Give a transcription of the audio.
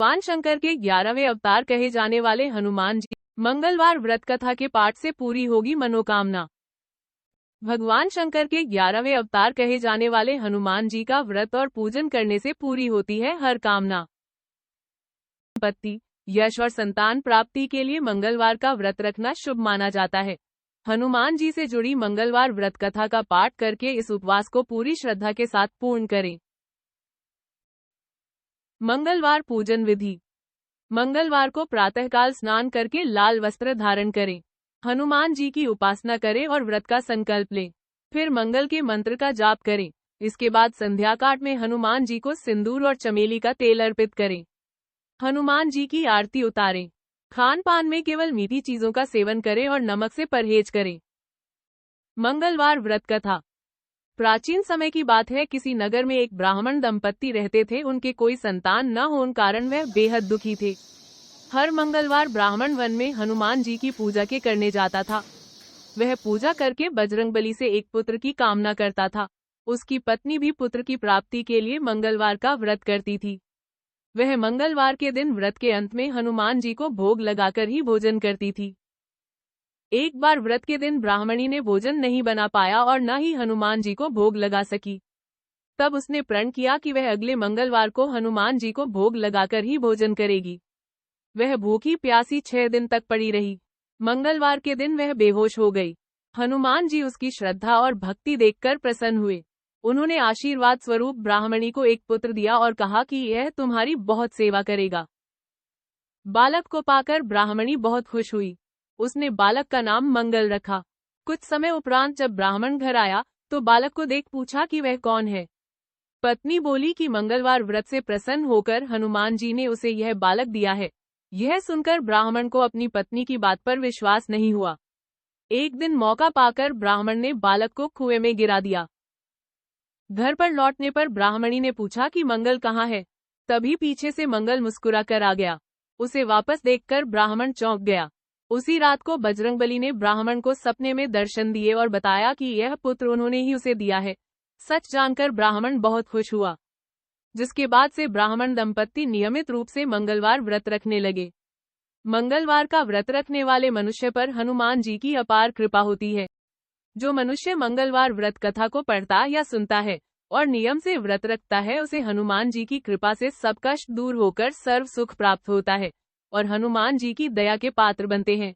भगवान शंकर के 11वें अवतार कहे जाने वाले हनुमान जी मंगलवार व्रत कथा के पाठ से पूरी होगी मनोकामना। भगवान शंकर के 11वें अवतार कहे जाने वाले हनुमान जी का व्रत और पूजन करने से पूरी होती है हर कामना। संपत्ति, यश और संतान प्राप्ति के लिए मंगलवार का व्रत रखना शुभ माना जाता है। हनुमान जी से जुड़ी मंगलवार व्रत कथा का पाठ करके इस उपवास को पूरी श्रद्धा के साथ पूर्ण करें। मंगलवार पूजन विधि। मंगलवार को प्रातःकाल स्नान करके लाल वस्त्र धारण करें, हनुमान जी की उपासना करें और व्रत का संकल्प लें। फिर मंगल के मंत्र का जाप करें। इसके बाद संध्या काट में हनुमान जी को सिंदूर और चमेली का तेल अर्पित करें। हनुमान जी की आरती उतारें। खान पान में केवल मीठी चीजों का सेवन करें और नमक से परहेज करें। मंगलवार व्रत कथा। प्राचीन समय की बात है, किसी नगर में एक ब्राह्मण दंपत्ति रहते थे। उनके कोई संतान न होने कारण वह बेहद दुखी थे। हर मंगलवार ब्राह्मण वन में हनुमान जी की पूजा के करने जाता था। वह पूजा करके बजरंगबली से एक पुत्र की कामना करता था। उसकी पत्नी भी पुत्र की प्राप्ति के लिए मंगलवार का व्रत करती थी। वह मंगलवार के दिन व्रत के अंत में हनुमान जी को भोग लगाकर ही भोजन करती थी। एक बार व्रत के दिन ब्राह्मणी ने भोजन नहीं बना पाया और न ही हनुमान जी को भोग लगा सकी। तब उसने प्रण किया कि वह अगले मंगलवार को हनुमान जी को भोग लगाकर ही भोजन करेगी। वह भूखी प्यासी 6 दिन तक पड़ी रही। मंगलवार के दिन वह बेहोश हो गई। हनुमान जी उसकी श्रद्धा और भक्ति देखकर प्रसन्न हुए। उन्होंने आशीर्वाद स्वरूप ब्राह्मणी को एक पुत्र दिया और कहा कि यह तुम्हारी बहुत सेवा करेगा। बालक को पाकर ब्राह्मणी बहुत खुश हुई। उसने बालक का नाम मंगल रखा। कुछ समय उपरांत जब ब्राह्मण घर आया तो बालक को देख पूछा कि वह कौन है। पत्नी बोली कि मंगलवार व्रत से प्रसन्न होकर हनुमान जी ने उसे यह बालक दिया है। यह सुनकर ब्राह्मण को अपनी पत्नी की बात पर विश्वास नहीं हुआ। एक दिन मौका पाकर ब्राह्मण ने बालक को कुएं में गिरा दिया। घर पर लौटने पर ब्राह्मणी ने पूछा कि मंगल कहाँ है। तभी पीछे से मंगल मुस्कुरा कर आ गया। उसे वापस देखकर ब्राह्मण चौंक गया। उसी रात को बजरंगबली ने ब्राह्मण को सपने में दर्शन दिए और बताया कि यह पुत्र उन्होंने ही उसे दिया है। सच जानकर ब्राह्मण बहुत खुश हुआ, जिसके बाद से ब्राह्मण दंपत्ति नियमित रूप से मंगलवार व्रत रखने लगे। मंगलवार का व्रत रखने वाले मनुष्य पर हनुमान जी की अपार कृपा होती है। जो मनुष्य मंगलवार व्रत कथा को पढ़ता या सुनता है और नियम से व्रत रखता है, उसे हनुमान जी की कृपा से सब कष्ट दूर होकर सर्व सुख प्राप्त होता है और हनुमान जी की दया के पात्र बनते हैं।